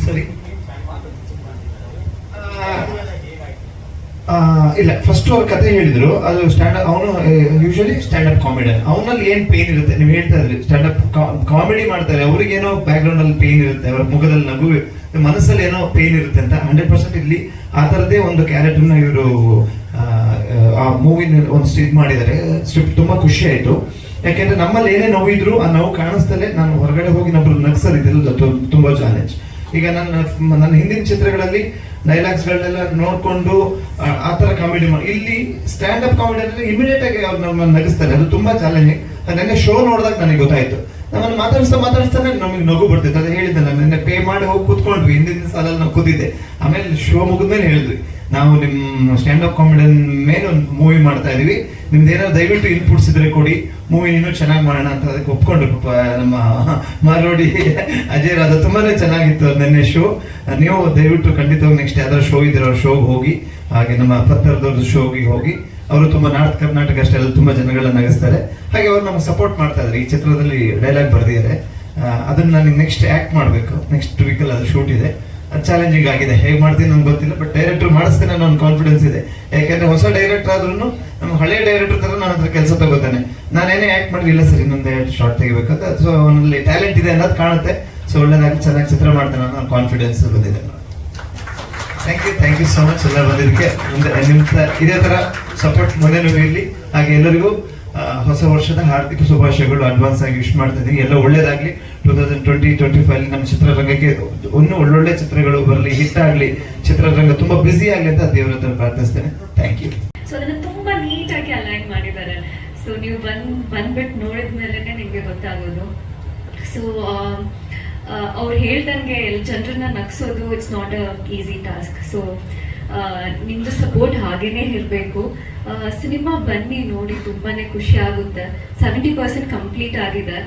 ಸರಿ. ಇಲ್ಲ, ಫಸ್ಟ್ ಅವ್ರ ಕತೆ ಹೇಳಿದ್ರು. ಅದು ಅವನು ಯೂಶಲಿ ಸ್ಟ್ಯಾಂಡ್ ಅಪ್ ಕಾಮಿಡಿಯನ್. ಅವನಲ್ಲಿ ಏನ್ ಪೇನ್ ಇರುತ್ತೆ, ನೀವು ಹೇಳ್ತಾ ಇದ್ರಿ ಸ್ಟ್ಯಾಂಡ್ ಅಪ್ ಕಾಮಿಡಿ ಮಾಡ್ತಾರೆ, ಅವ್ರಿಗೇನೋ ಬ್ಯಾಕ್ ಗ್ರೌಂಡ್ ಅಲ್ಲಿ ಪೇನ್ ಇರುತ್ತೆ, ಅವ್ರ ಮುಖದಲ್ಲಿ ನಗು, ಮನಸ್ಸಲ್ಲಿ ಏನೋ ಪೇನ್ ಇರುತ್ತೆ ಅಂತ 100% ಇಲ್ಲಿ ಆ ತರದೇ ಒಂದು ಕ್ಯಾರೆಕ್ಟರ್ನ ಇವರು ಆ ಮೂವಿನ ಒಂದು ಸ್ಟಿಚ್ ಮಾಡಿದ್ದಾರೆ. ಸ್ಕ್ರಿಪ್ಟ್ ತುಂಬಾ ಖುಷಿ ಆಯ್ತು. ಯಾಕೆಂದ್ರೆ ನಮ್ಮಲ್ಲಿ ಏನೇ ನೋವಿದ್ರು ಆ ನೋವು ಕಾಣಿಸ್ತಲೇ ನಾನು ಹೊರಗಡೆ ಹೋಗಿ ನಮ್ಮನ್ನು ನಗ್ಸೋದಿಲ್ಲ, ತುಂಬಾ ಚಾಲೆಂಜ್. ಈಗ ನನ್ನ ಹಿಂದಿನ ಚಿತ್ರಗಳಲ್ಲಿ ಡೈಲಾಗ್ಸ್ಗಳನ್ನೆಲ್ಲ ನೋಡ್ಕೊಂಡು ಆ ತರ ಕಾಮಿಡಿ ಮಾಡಿ, ಇಲ್ಲಿ ಸ್ಟ್ಯಾಂಡ್ ಅಪ್ ಕಾಮಿಡಿ ಅಂದ್ರೆ ಇಮಿಡಿಯೇಟ್ ಆಗಿ ಅವ್ರು ನಮ್ಮನ್ನು ನಗಿಸ್ತಾರೆ. ಅದು ತುಂಬಾ ಚಾಲೆಂಜಿಂಗ್. ನೆನ್ನೆ ಶೋ ನೋಡಿದಾಗ ನನಗೆ ಗೊತ್ತಾಯ್ತು. ನಮ್ಮನ್ನು ಮಾತಾಡಿಸ್ತಾನೆ ನಮಗೆ ನಗು ಬರ್ತಿತ್ತು. ಅದು ಹೇಳಿದ್ದೆ, ನಾನು ನಿನ್ನೆ ಪೇ ಮಾಡಿ ಹೋಗಿ ಕೂತ್ಕೊಂಡ್ವಿ, ಹಿಂದಿನ ಸಾಲಲ್ಲಿ ನಾವು ಕೂತಿದ್ದೆ. ಆಮೇಲೆ ಶೋ ಮುಗಿದ್ಮೇಲೆ ಹೇಳಿದ್ವಿ, ನಾವು ನಿಮ್ಮ ಸ್ಟ್ಯಾಂಡ್ ಅಪ್ ಕಾಮಿಡಿಯನ್ ಮೇಲೆ ಒಂದು ಮೂವಿ ಮಾಡ್ತಾ ಇದೀವಿ, ನಿಮ್ದು ಏನಾದ್ರು ದಯವಿಟ್ಟು ಇನ್ಪುಟ್ಸ್ ಇದ್ರೆ ಕೊಡಿ, ಮೂವಿ ಇನ್ನೂ ಚೆನ್ನಾಗಿ ಮಾಡೋಣ ಅಂತ. ಅದಕ್ಕೆ ಒಪ್ಕೊಂಡ್ರು ನಮ್ಮ ಮಾರೋಡಿ ಅಜಯ್ ರಾಧ. ತುಂಬಾನೇ ಚೆನ್ನಾಗಿತ್ತು ನೆನ್ನೆ ಶೋ. ನೀವು ದಯವಿಟ್ಟು ಖಂಡಿತವಾಗಿ ನೆಕ್ಸ್ಟ್ ಯಾವ್ದಾದ್ರು ಶೋ ಇದ್ರೆ ಅವ್ರ ಶೋಗೆ ಹೋಗಿ, ಹಾಗೆ ನಮ್ಮ ಪತ್ತರದವ್ರದ್ದು ಶೋಗೆ ಹೋಗಿ. ಅವರು ತುಂಬಾ ನಾರ್ತ್ ಕರ್ನಾಟಕ ಅಷ್ಟೇ ಅಲ್ಲ, ತುಂಬಾ ಜನಗಳನ್ನ ನಗಿಸ್ತಾರೆ. ಹಾಗೆ ಅವ್ರು ನಮ್ಗೆ ಸಪೋರ್ಟ್ ಮಾಡ್ತಾ ಇದ್ದಾರೆ. ಈ ಚಿತ್ರದಲ್ಲಿ ಡೈಲಾಗ್ ಬರ್ದಿದ್ದಾರೆ, ಅದನ್ನ ನನಗೆ ನೆಕ್ಸ್ಟ್ ಆಕ್ಟ್ ಮಾಡಬೇಕು. ನೆಕ್ಸ್ಟ್ ವೀಕಲ್ಲಿ ಅದು ಶೂಟ್ ಇದೆ. ಅದು ಚಾಲೆಂಜಿಂಗ್ ಆಗಿದೆ. ಹೇಗೆ ಮಾಡ್ತೀನಿ ನಮ್ಗೆ ಗೊತ್ತಿಲ್ಲ, ಬಟ್ ಡೈರೆಕ್ಟರ್ ಮಾಡಿಸ್ತೇನೆ ಅನ್ನೋ ಒಂದು ಕಾನ್ಫಿಡೆನ್ಸ್ ಇದೆ. ಯಾಕೆಂದ್ರೆ ಹೊಸ ಡೈರೆಕ್ಟರ್ ಆದ್ರೂ ನಮ್ಮ ಹಳೆಯ ಡೈರೆಕ್ಟರ್ ತರ ನನ್ನ ಹತ್ರ ಕೆಲಸ ತಗೋತಾನೆ. ನಾನೇನೇ ಆಕ್ಟ್ ಮಾಡಿದ್ರೆ ಇಲ್ಲ ಸರ್ ಇನ್ನೊಂದು ಶಾರ್ಟ್ ತೆಗಿಬೇಕಂತ. ಸೊ ಅವನಲ್ಲಿ ಟ್ಯಾಲೆಂಟ್ ಇದೆ ಅನ್ನೋದು ಕಾಣುತ್ತೆ. ಸೊ ಒಳ್ಳೆದಾಗಿ ಚೆನ್ನಾಗಿ ಚಿತ್ರ ಮಾಡ್ತಾನೆ ಅನ್ನೋ ಕಾನ್ಫಿಡೆನ್ಸ್ ಬಂದಿದೆ. ಥ್ಯಾಂಕ್ ಯು ಸೋ ಮಚ್ ಎಲ್ಲ ಬಂದಿದ್ದಕ್ಕೆ. ನಿಮ್ಮ ಇದೇ ತರ ಸಪೋರ್ಟ್ ಮುಂದೆನೂ ಇರಲಿ. ಹಾಗೆ ಎಲ್ಲರಿಗೂ ಹೊಸ ವರ್ಷದ ಹಾರ್ದಿಕ ಶುಭಾಶಯಗಳು ಅಡ್ವಾನ್ಸ್ ಆಗಿ ವಿಶ್ ಮಾಡ್ತಾ ಇದ್ದೀನಿ. ಎಲ್ಲ ಒಳ್ಳೇದಾಗ್ಲಿ. 2020-25 ನಮ್ಮ ಚಿತ್ರರಂಗಕ್ಕೆ ಇನ್ನೂ ಒಳ್ಳೊಳ್ಳೆ ಚಿತ್ರಗಳು ಬರಲಿ, ಹಿಟ್ ಆಗ್ಲಿ, ಚಿತ್ರರಂಗ ತುಂಬಾ ಬ್ಯುಸಿ ಆಗ್ಲಿ ಅಂತ ದೇವರ ಹತ್ರ ಪ್ರಾರ್ಥಿಸ್ತೇನೆ. Thank you. ಸೊ ಅದನ್ನ ತುಂಬಾ ನೀಟಾಗಿ ಅಲೈನ್ ಮಾಡಿದ್ದಾರೆ. ಸೊ ನೀವು ಬಂದ್ಬಿಟ್ಟು ನೋಡಿದ್ಮೇಲೆ ನಿಮ್ಗೆ ಗೊತ್ತಾಗೋದು. ಸೊ ಅವ್ರು ಹೇಳ್ದಂಗೆ ಜನರನ್ನ ನಗ್ಸೋದು it's not a easy task. So ನಿಮ್ದು ಸಪೋರ್ಟ್ ಹಾಗೇನೆ ಇರಬೇಕು. ಸಿನಿಮಾ ಬನ್ನಿ ನೋಡಿ, ತುಂಬಾನೇ ಖುಷಿ ಆಗುತ್ತೆ. 70% ಕಂಪ್ಲೀಟ್ ಆಗಿದೆ.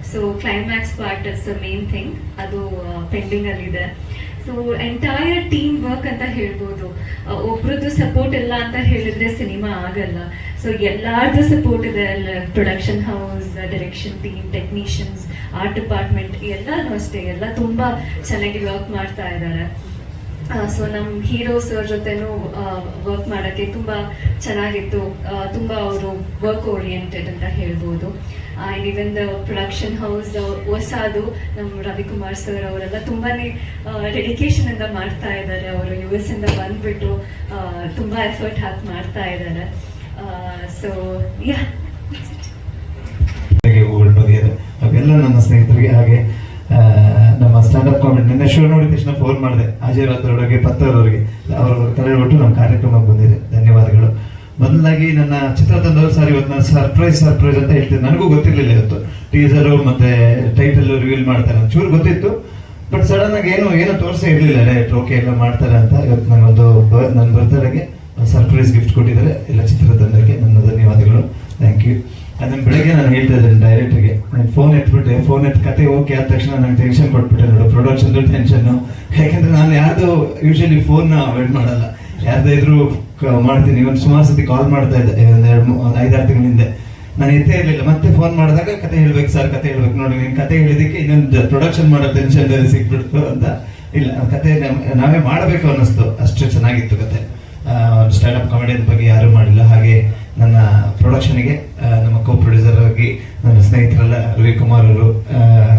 So climax part is the main thing, ಅದು ಪೆಂಡಿಂಗ್ ಅಲ್ಲಿದೆ. ಸೊ ಎಂಟೈರ್ ಟೀಮ್ ವರ್ಕ್ ಅಂತ ಹೇಳ್ಬೋದು. ಒಬ್ರದ್ದು ಸಪೋರ್ಟ್ ಇಲ್ಲ ಅಂತ ಹೇಳಿದ್ರೆ ಸಿನಿಮಾ ಆಗಲ್ಲ. ಸೊ ಎಲ್ಲಾರ್ದು ಸಪೋರ್ಟ್ ಇದೆ. Production house, direction team, technicians, art department ಎಲ್ಲಾನು ಅಷ್ಟೇ, ಎಲ್ಲ ತುಂಬಾ ಚೆನ್ನಾಗಿ ವರ್ಕ್ ಮಾಡ್ತಾ ಇದ್ದಾರೆ. ಸೊ ನಮ್ಮ ಹೀರೋ ಸರ್ ಜೊತೆನೂ ವರ್ಕ್ ಮಾಡೋಕ್ಕೆ ತುಂಬ ಚೆನ್ನಾಗಿತ್ತು. ತುಂಬ ಅವರು ವರ್ಕ್ ಓರಿಯೆಂಟೆಡ್ ಅಂತ ಹೇಳ್ಬೋದು. And even the production house ಹೊಸದು ನಮ್ಮ ರವಿಕುಮಾರ್ ಸರ್ ಅವರೆಲ್ಲ ತುಂಬಾ ಡೆಡಿಕೇಶನ್ ಇಂದ ಮಾಡ್ತಾ ಇದ್ದಾರೆ. ಅವರು US ಇಂದ ಬಂದ್ಬಿಟ್ಟು ತುಂಬ ಎಫರ್ಟ್ ಹಾಕಿ ಮಾಡ್ತಾ ಇದ್ದಾರೆ. ಸೊ ಯಾ ಅವೆಲ್ಲ ನನ್ನ ಸ್ನೇಹಿತರಿಗೆ, ಹಾಗೆ ನಮ್ಮ ಸ್ಟ್ಯಾಂಡ್ ಅಪ್ ಕಾಮಿಡಿ ನಿನ್ನೆ ಶೋ ನೋಡಿದ ತಕ್ಷಣ ಫೋನ್ ಮಾಡಿದೆ ಅಜಯ್ ರಾತ್ರೊಳಗೆ ಪತ್ತರವರಿಗೆ. ಅವರು ಕರೆ ಬಿಟ್ಟು ನಮ್ಮ ಕಾರ್ಯಕ್ರಮಕ್ಕೆ ಬಂದಿದೆ. ಧನ್ಯವಾದಗಳು. ಮೊದಲಾಗಿ ನನ್ನ ಚಿತ್ರತಂಡವರು ಸರ್ ಇವತ್ತು ನಾನು ಸರ್ಪ್ರೈಸ್ ಅಂತ ಹೇಳ್ತೀನಿ. ನನಗೂ ಗೊತ್ತಿರಲಿಲ್ಲ ಇವತ್ತು ಟೀಸರು ಮತ್ತೆ ಟೈಟಲ್ ರಿವೀಲ್ ಮಾಡ್ತಾರೆ ಅಂತ. ಚೂರು ಗೊತ್ತಿತ್ತು, ಬಟ್ ಸಡನ್ ಆಗಿ ಏನು ತೋರಿಸೇ ಇರಲಿಲ್ಲ ಡೈರೆಕ್ಟರ್ ಓಕೆ ಎಲ್ಲ ಮಾಡ್ತಾರೆ ಅಂತ. ಇವತ್ತು ನನಗೊಂದು ನನ್ನ ಬರ್ತ್ಡೇಗೆ ಸರ್ಪ್ರೈಸ್ ಗಿಫ್ಟ್ ಕೊಟ್ಟಿದ್ದಾರೆ ಎಲ್ಲ ಚಿತ್ರತಂಡಕ್ಕೆ. ನನ್ನ ಧನ್ಯವಾದಗಳು. Thank you. ಅದನ್ನ ಬೆಳಗ್ಗೆ ನಾನು ಹೇಳ್ತಾ ಇದ್ದೇನೆ ಡೈರೆಕ್ಟರ್ಗೆ, ನಾನು ಫೋನ್ ಎತ್ತಿ ಕತೆ ಓಕೆ ಆದ ತಕ್ಷಣ ನಂಗೆ ಟೆನ್ಷನ್ ಕೊಟ್ಬಿಟ್ಟೆ ನೋಡು, ಪ್ರೊಡಕ್ಷನ್ದು ಟೆನ್ಷನ್ನು. ಯಾಕೆಂದ್ರೆ ನಾನು ಯಾರ್ದು ಯೂಶಲಿ ಫೋನ್ ಅವಾಯ್ಡ್ ಮಾಡಲ್ಲ, ಯಾರ್ದೇ ಇದ್ರು ಮಾಡ್ತೀನಿ. ಒಂದು ಸುಮಾರು ಸತಿ ಕಾಲ್ ಮಾಡ್ತಾ ಇದ್ದೆ ಒಂದು 5-6 ತಿಂಗಳ ಹಿಂದೆ. ನಾನು ಎತ್ತೇ ಇರಲಿಲ್ಲ. ಮತ್ತೆ ಫೋನ್ ಮಾಡಿದಾಗ ಕತೆ ಹೇಳ್ಬೇಕು ಸರ್, ಕತೆ ಹೇಳ್ಬೇಕು ನೋಡಿ, ನೀನು ಕತೆ ಹೇಳಿದಕ್ಕೆ ಇನ್ನೊಂದು ಪ್ರೊಡಕ್ಷನ್ ಮಾಡೋ ಟೆನ್ಷನ್ ಸಿಕ್ಬಿಡ್ತು ಅಂತ. ಇಲ್ಲ, ಕತೆ ನಾವೇ ಮಾಡಬೇಕು ಅನ್ನಿಸ್ತು, ಅಷ್ಟು ಚೆನ್ನಾಗಿತ್ತು ಕತೆ. ಸ್ಟ್ಯಾಂಡ್ ಅಪ್ ಕಾಮಿಡಿ ಬಗ್ಗೆ ಯಾರು ಮಾಡಿಲ್ಲ. ಹಾಗೆ ನನ್ನ ಪ್ರೊಡಕ್ಷನ್ಗೆ ನಮ್ಮ ಕೋ ಪ್ರೊಡ್ಯೂಸರ್ ಆಗಿ ನನ್ನ ಸ್ನೇಹಿತರೆಲ್ಲ ರವಿಕುಮಾರ್ ಅವರು,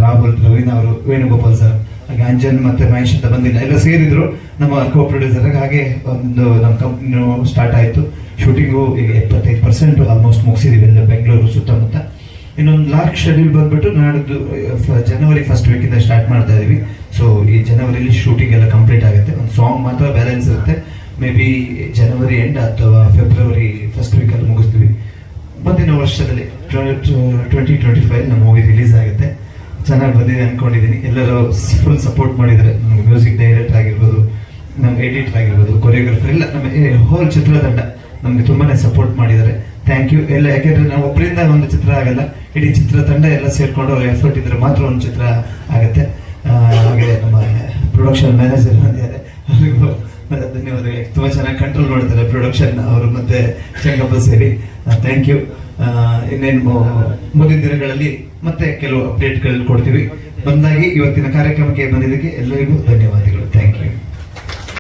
ರಾಹುಲ್, ರವೀನಾ ಅವರು, ವೇಣುಗೋಪಾಲ್ ಸರ್, ಹಾಗೆ ಅಂಜನ್ ಮತ್ತೆ ಮಹೇಶ್ ಅಂತ ಬಂದಿಲ್ಲ, ಎಲ್ಲ ಸೇರಿದ್ರು ನಮ್ಮ ಕೋ ಪ್ರೊಡ್ಯೂಸರ್. ಹಾಗೆ ಒಂದು ನಮ್ಮ ಕಂಪ್ನಿನೂ ಸ್ಟಾರ್ಟ್ ಆಯಿತು. ಶೂಟಿಂಗು ಈಗ 75% ಆಲ್ಮೋಸ್ಟ್ ಮುಗಿಸಿದೀವಿ ಎಲ್ಲ ಬೆಂಗಳೂರು ಸುತ್ತಮುತ್ತ. ಇನ್ನೊಂದು ಲಾಸ್ಟ್ ಶೆಡ್ಯೂಲ್ ಬಂದ್ಬಿಟ್ಟು ನಾಡಿದ್ದು ಜನವರಿ ಫಸ್ಟ್ ವೀಕಿಂದ ಸ್ಟಾರ್ಟ್ ಮಾಡ್ತಾ ಇದೀವಿ. ಸೊ ಈ ಜನವರಿಲಿ ಶೂಟಿಂಗ್ ಎಲ್ಲ ಕಂಪ್ಲೀಟ್ ಆಗುತ್ತೆ. ಒಂದು ಸಾಂಗ್ ಮಾತ್ರ ಬ್ಯಾಲೆನ್ಸ್ ಇರುತ್ತೆ. ಮೇ ಬಿ ಜನವರಿ ಎಂಡ್ ಅಥವಾ ಫೆಬ್ರವರಿ ಫಸ್ಟ್ ವೀಕಲ್ಲಿ ಮುಗಿಸ್ತೀವಿ. ಮುಂದಿನ ವರ್ಷದಲ್ಲಿ 2025 ನಮ್ಮ ಮೂವಿ ರಿಲೀಸ್ ಆಗುತ್ತೆ. ಚೆನ್ನಾಗಿ ಬಂದಿದೆ ಅನ್ಕೊಂಡಿದ್ದೀನಿ. ಎಲ್ಲರೂ ಫುಲ್ ಸಪೋರ್ಟ್ ಮಾಡಿದ್ದಾರೆ. ನಮ್ಗೆ ಮ್ಯೂಸಿಕ್ ಡೈರೆಕ್ಟರ್ ಆಗಿರ್ಬೋದು, ನಮ್ಮ ಎಡಿಟರ್ ಆಗಿರ್ಬೋದು, ಕೊರಿಯೋಗ್ರಫರ್ ಎಲ್ಲ ನಮ್ಮ ಹೋಲ್ ಚಿತ್ರತಂಡ ನಮಗೆ ತುಂಬಾನೇ ಸಪೋರ್ಟ್ ಮಾಡಿದ್ದಾರೆ. ಥ್ಯಾಂಕ್ ಯು ಎಲ್ಲ. ಯಾಕೆಂದ್ರೆ ನಾವು ಒಬ್ಬರಿಂದ ಒಂದು ಚಿತ್ರ ಆಗಲ್ಲ, ಇಡೀ ಚಿತ್ರತಂಡ ಎಲ್ಲ ಸೇರ್ಕೊಂಡು ಅವ್ರ ಎಫರ್ಟ್ ಇದ್ರೆ ಮಾತ್ರ ಒಂದು ಚಿತ್ರ ಆಗುತ್ತೆ. ಹಾಗೆ ನಮ್ಮ ಪ್ರೊಡಕ್ಷನ್ ಮ್ಯಾನೇಜರ್ ಬಂದಿದ್ದಾರೆ, ಅವರಿಗೂ ಧನ್ಯವಾದಗಳು. ತುಂಬಾ ಚೆನ್ನಾಗಿ ಕಂಟ್ರೋಲ್ ಮಾಡ್ತಾರೆ ಪ್ರೊಡಕ್ಷನ್ ಅವರು ಮತ್ತೆ ಚೆಂಗಪ್ಪ ಸೇರಿ. Thank you. ಇನ್ನೇನು ಮುಂದಿನ ದಿನಗಳಲ್ಲಿ ಮತ್ತೆ ಕೆಲವು ಅಪ್ಡೇಟ್ಗಳು ಕೊಡ್ತೀವಿ. ಬಂದಾಗಿ ಇವತ್ತಿನ ಕಾರ್ಯಕ್ರಮಕ್ಕೆ ಬಂದಿದ್ದಕ್ಕೆ ಎಲ್ಲರಿಗೂ ಧನ್ಯವಾದಗಳು.